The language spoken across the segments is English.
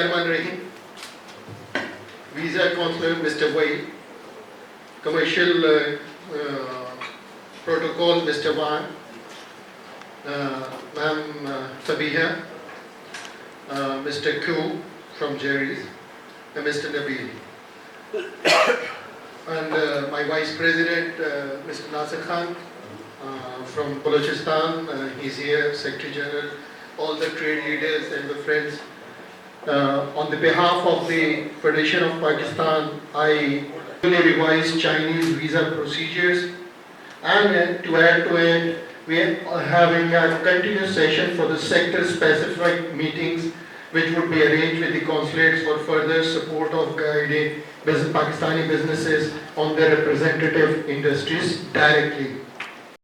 Bismillahirrahmanirrahim. Visa Consular Mr. Wai, Commercial Protocol Mr. Wan, Ma'am SABIR, Mr. Q from Jerry's, and Mr. Nabil. And my Vice President, Mr. Nasir Khan from Balochistan, he's here, Secretary General, all the trade leaders and the friends. On the behalf of the Federation of Pakistan, I revised Chinese visa procedures, and to add to it, we are having a continuous session for the sector-specific meetings, which would be arranged with the consulates for further support of guiding Pakistani businesses on their representative industries directly.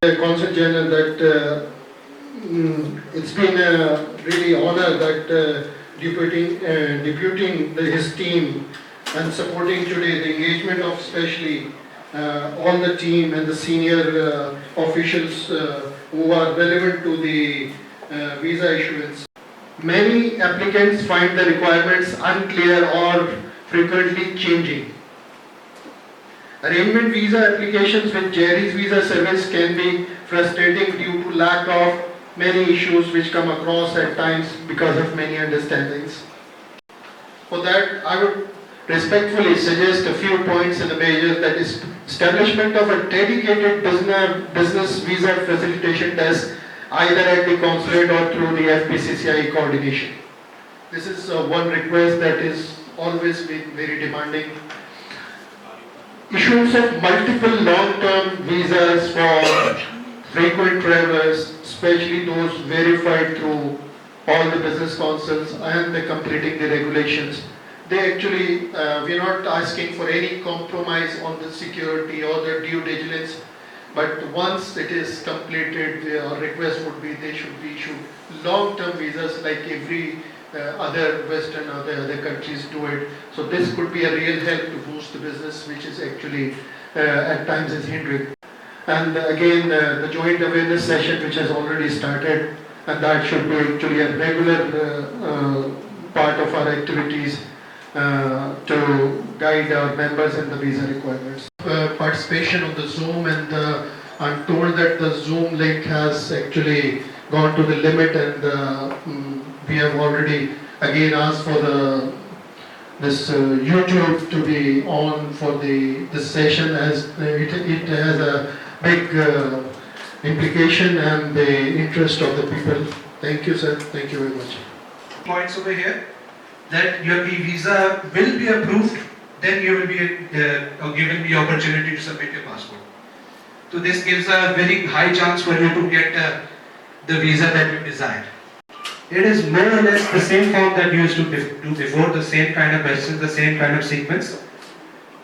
The Consul General, that it's been a really honor that deputing his team and supporting today the engagement of especially all the team and the senior officials who are relevant to the visa issuance. Many applicants find the requirements unclear or frequently changing. Arrangement visa applications with Jerry's visa service can be frustrating due to lack of many issues which come across at times because of many understandings. For that, I would respectfully suggest a few points and the measures, that is establishment of a dedicated business visa facilitation desk either at the consulate or through the FPCCI coordination. This is one request that is always been very demanding. Issues of multiple long-term visas for frequent travelers, especially those verified through all the business consuls and the completing the regulations. They actually, we are not asking for any compromise on the security or the due diligence, but once it is completed, our request would be they should be issued long-term visas like every other Western or the other countries do it. So this could be a real help to boost the business, which is actually at times is hindering. And again, the joint awareness session which has already started, and that should be actually a regular part of our activities to guide our members in the visa requirements. Participation on the Zoom, and I'm told that the Zoom link has actually gone to the limit, and we have already again asked for this YouTube to be on for this session, as it has a big implication and the interest of the people. Thank you, sir. Thank you very much. Points over here that your visa will be approved, then you will be given the opportunity to submit your passport. So this gives a very high chance for you to get the visa that you desired. It is more or less the same form that you used to do before, the same kind of questions, the same kind of sequence.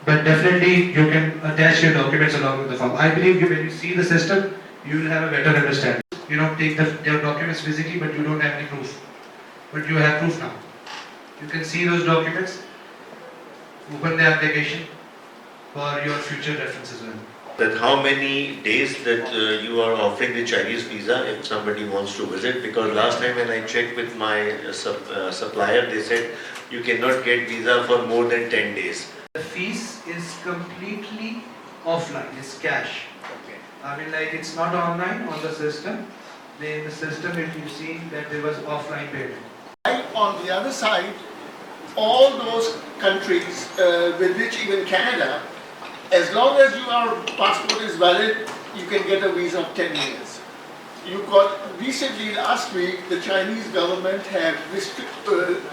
But definitely you can attach your documents along with the form. I believe when you see the system, you will have a better understanding. You don't take their documents physically, but you don't have any proof. But you have proof now. You can see those documents, open the application for your future reference as well. That how many days that you are offering the Chinese visa if somebody wants to visit? Because last time when I checked with my supplier, they said you cannot get visa for more than 10 days. The fees is completely offline, it's cash. Okay. I mean, like, it's not online on the system. In the system, if you see that there was offline payment. Right on the other side, all those countries with which even Canada, as long as your passport is valid, you can get a visa of 10 years. You got recently, last week, the Chinese government have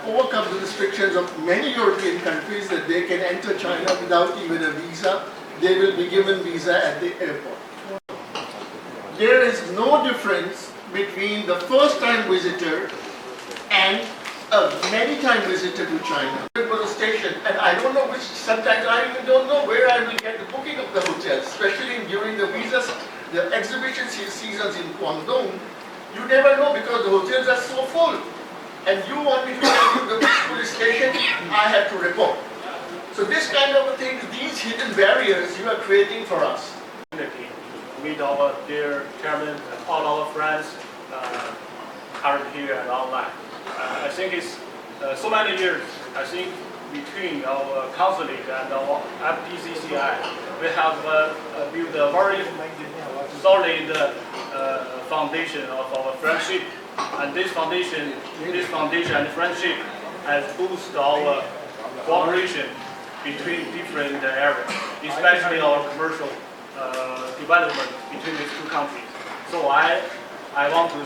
overcome the restrictions of many European countries that they can enter China without even a visa. They will be given visa at the airport. There is no difference between the first-time visitor and a many-time visitor to China. I go to the station, and I don't know which, sometimes I even don't know where I will get the booking of the hotel, especially during the visas, the exhibition seasons in Guangdong. You never know because the hotels are so full. And you want me to tell you the police station, I have to report. So this kind of things, these hidden barriers you are creating for us. Meet our dear chairman and all our friends currently here and online. I think it's so many years, I think between our consulate and our FDCCI, we have built a very solid foundation of our friendship, and this foundation and friendship has boosted our cooperation between different areas, especially our commercial development between these two countries. So I want to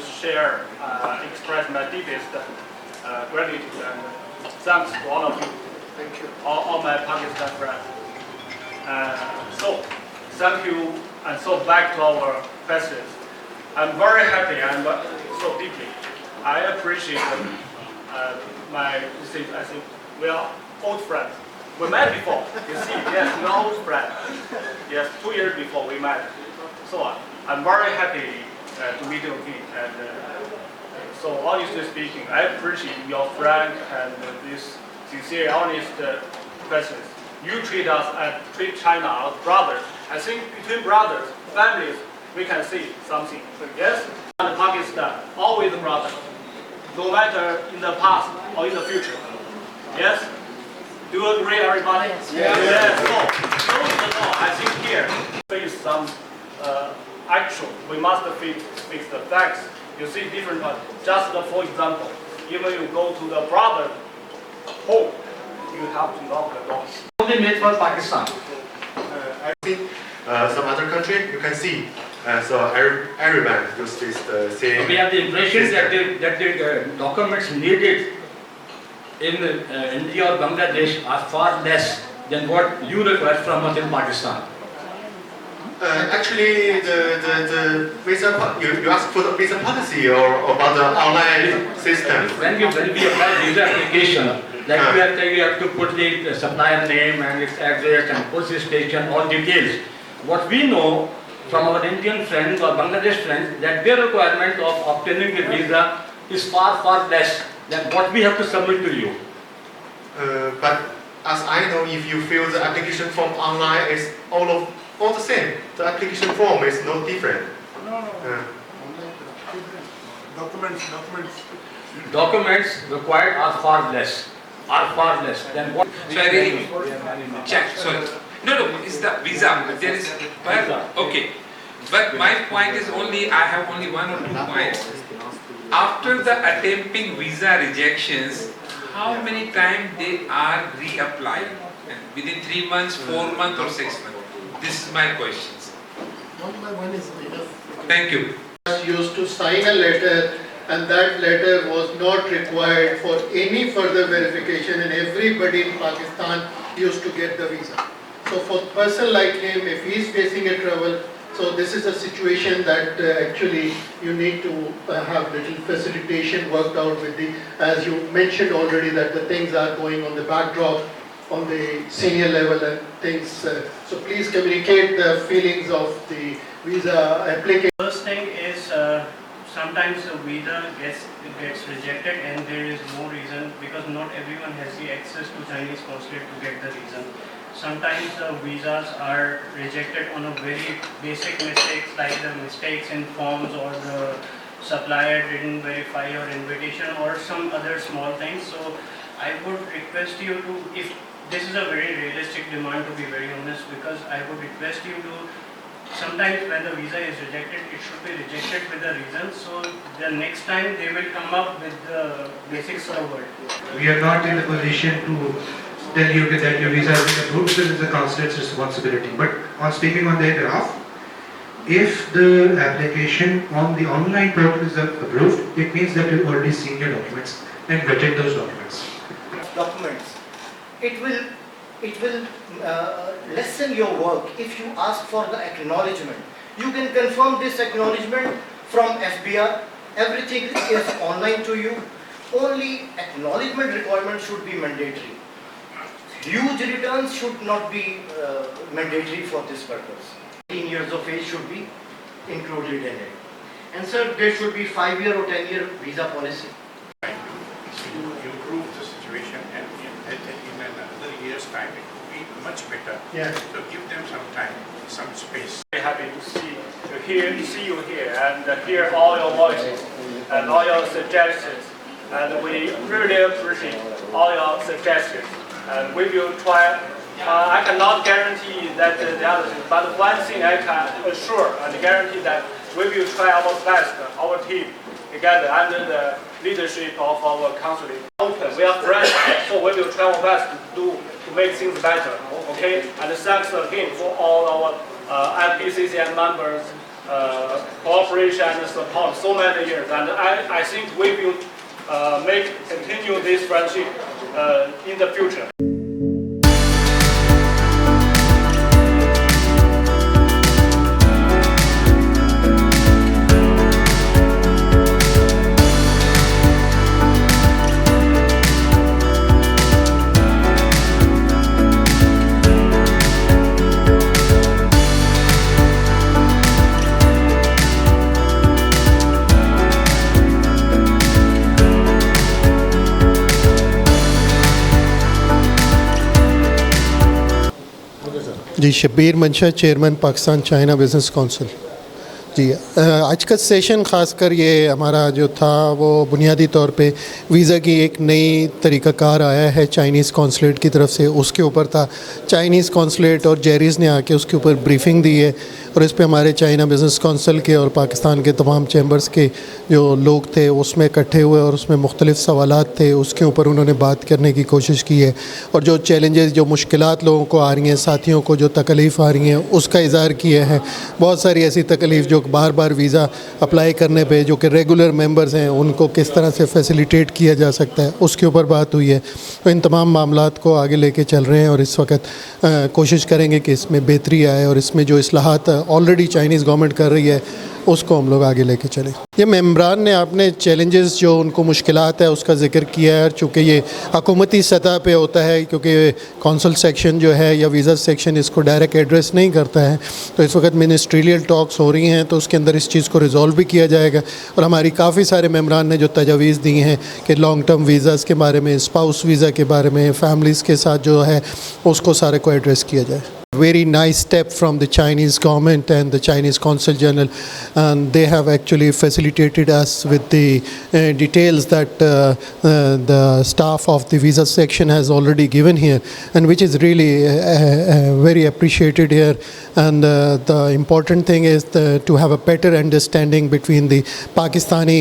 express my deepest gratitude and thanks to all of you. Thank you. All my Pakistan friends. So, thank you, and so back to our president. I'm very happy and so deeply. I appreciate I think we are old friends. We met before, you see, yes, we are old friends. Yes, 2 years before we met. So I'm very happy to meet you again. And so honestly speaking, I appreciate your frank and this sincere, honest presence. You treat us and treat China as brothers. I think between brothers, families, we can see something. Yes? And Pakistan, always brothers. No matter in the past or in the future. Yes? Do you agree, everybody? Yes. So in the law, I think here, face some action. We must fix the facts. You see different ones. Just for example, even you go to the brother home, you have to lock the door. Only made for Pakistan. I think some other country you can see. So everyone use this same. We have the impression that the documents needed in India or Bangladesh are far less than what you request from us in Pakistan. Actually, the visa you ask for the visa policy or about the online system. When we apply visa application, like we have to put the supplier name and its address and postal station, all details. What we know from our Indian friends or Bangladesh friends that their requirement of obtaining the visa is far less than what we have to submit to you. But as I know, if you fill the application form online, it's all the same. The application form is no different. Documents required are far less than what. So I really check. Sorry. No, it's the visa. There is okay. But my point is I have only 1 or 2 points. After the attempting visa rejections, how many times they are reapplied? Within 3 months, 4 months, or 6 months? This is my questions. 1 by 1 is enough. Thank you. Used to sign a letter, and that letter was not required for any further verification, and everybody in Pakistan used to get the visa. So for a person like him, if he is facing a trouble, so this is a situation that actually you need to have little facilitation worked out with as you mentioned already, that the things are going on the backdrop on the senior level and things. So please communicate the feelings of the visa applicant. First thing is sometimes the visa gets rejected and there is no reason, because not everyone has the access to Chinese consulate to get the reason. Sometimes the visas are rejected on a very basic mistakes, like the mistakes in forms or the supplier didn't verify your invitation or some other small things. So I would request you to, if this is a very realistic demand, to be very honest, because I would request you to, sometimes when the visa is rejected, it should be rejected with a reason, so the next time they will come up with the basics covered. We are not in a position to tell you that your visa has been approved, because it's the consulate's responsibility. But on speaking on their behalf, if the application on the online portal is approved, it means that you've already seen your documents and vetted those documents. Documents. It will lessen your work if you ask for the acknowledgement. You can confirm this acknowledgement from SBR. Everything is online to you. Only acknowledgement requirement should be mandatory. Huge returns should not be mandatory for this purpose. 18 years of age should be included in it. And sir, there should be 5-year or 10-year visa policy. To improve the situation, and I think in another year's time it will be much better. Yeah. So give them some time, some space. Very happy to see you here and hear all your voices and all your suggestions. and we really appreciate all your suggestions. And we will try. I cannot guarantee that the other thing, but one thing I can assure and guarantee that we will try our best, our team together under the leadership of our consulate. Open, we are friends, so we will try our best to make things better. Okay, and thanks again for all our FPCCM members, cooperation and support so many years. And I think we will continue this friendship in the future. जी Shabbir Mansha, chairman Pakistan China business council. जी आज का session ख़ासकर ये हमारा जो था वो बुनियादी तौर पे वीज़ा की एक नई तरीक़ाकार आया है चाइनीज़ कौंसलेट की तरफ से, उसके ऊपर था। चाइनीज़ कौंसलेट और जेरीज़ ने आके उसके ऊपर ब्रीफिंग दी है और इस पे हमारे चाइना बिज़नेस काउंसिल के और पाकिस्तान के तमाम चैम्बर्स के जो लोग थे उसमें इकट्ठे हुए और उसमें मुख्तलिफ़ सवालात थे, उसके ऊपर उन्होंने बात करने की कोशिश की है। और जो चैलेंजेस, जो मुश्किलात लोगों को आ रही हैं, साथियों को जो तकलीफ़ आ रही हैं, उसका इज़हार किया है। बहुत सारी ऐसी तकलीफ़ जो बार बार वीज़ा अप्लाई करने पे जो कि रेगुलर मेंबर्स हैं उनको किस तरह से फैसिलिटेट किया जा सकता है, उसके ऊपर बात हुई है। तो इन तमाम मामलात को आगे लेके चल रहे हैं और इस वक्त कोशिश करेंगे कि इसमें बेहतरी आए और इसमें जो इस्लाहात ऑलरेडी चाइनीज़ गवर्नमेंट कर रही है उसको हम लोग आगे लेके चलें। ये इमरान ने आपने चैलेंजेस जो उनको मुश्किलात है उसका ज़िक्र किया है, चूँकि ये हुकूमती सतह पे होता है, क्योंकि कौंसल सेक्शन जो है या वीज़ा सेक्शन इसको डायरेक्ट एड्रेस नहीं करता है। तो इस वक्त मिनिस्ट्रियल टॉक्स हो रही हैं, तो उसके अंदर इस चीज़ को रिजॉल्व भी किया जाएगा। और हमारी काफ़ी सारे मेम्बरान ने जो तजावीज़ दी हैं कि लॉन्ग टर्म वीज़ाज़ के बारे में, स्पाउस वीज़ा के बारे में, फैमिलीज़ के साथ जो है उसको सारे को एड्रेस किया जाए। Very nice step from the Chinese government and the Chinese Consul General, and they have actually facilitated us with the details that the staff of the visa section has already given here, and which is really very appreciated here. And the important thing is to have a better understanding between the Pakistani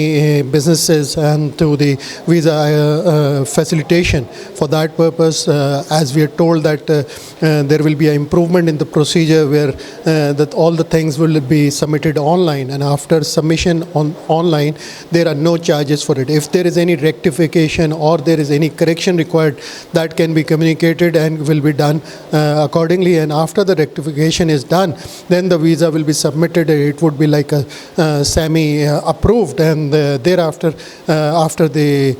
businesses and to the visa facilitation. For that purpose, as we are told that there will be an improvement in the procedure where that all the things will be submitted online, and after submission online there are no charges for it. If there is any rectification or there is any correction required, that can be communicated and will be done accordingly, and after the rectification is done then the visa will be submitted. It would be like a semi approved, and thereafter after the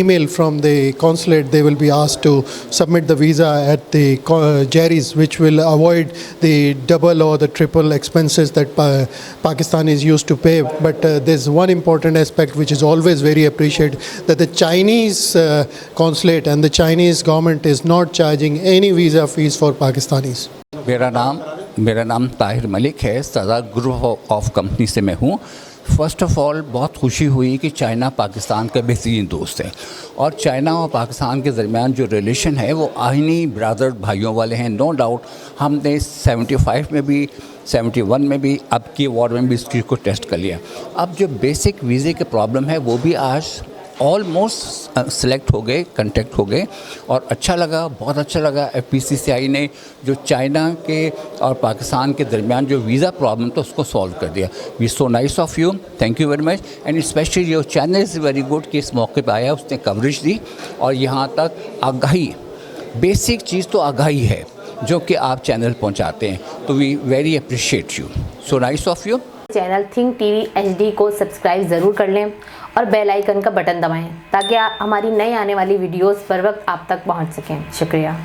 email from the consulate they will be asked to submit the visa at the Jerry's, which will avoid the double or the triple expenses that Pakistan is used to pay. But there's one important aspect which is always very appreciated, that the Chinese consulate and the Chinese government is not charging any visa fees for Pakistanis. मेरा नाम ताहिर मलिक है, सदार group of company से मैं हूँ। First of all बहुत खुशी हुई कि चाइना पाकिस्तान का बेहतरीन दोस्त है और चाइना और पाकिस्तान के दरमियान जो रिलेशन है वो आइनी ब्रदर भाइयों वाले हैं। नो डाउट हमने 75 में भी 71 में भी अब की वॉर में भी इस चीज़ को टेस्ट कर लिया। अब जो बेसिक वीज़े के प्रॉब्लम है वो भी आज ऑलमोस्ट सेलेक्ट हो गए, कंटेक्ट हो गए और अच्छा लगा, बहुत अच्छा लगा। FPCCI ने जो चाइना के और पाकिस्तान के दरमियान जो वीज़ा प्रॉब्लम था उसको सॉल्व कर दिया। We so nice of you, thank you very much. And specially जो चैनल इज़ वेरी गुड कि इस मौके पर आया, उसने कवरेज दी और यहाँ तक आगाही, बेसिक चीज़ तो आगाही है जो कि आप चैनल पहुँचाते हैं, तो we very appreciate you, so nice of you. Channel think TV HD को सब्सक्राइब ज़रूर कर लें और बेल आइकन का बटन दबाएं ताकि हमारी नई आने वाली वीडियोस पर वक्त आप तक पहुंच सकें। शुक्रिया।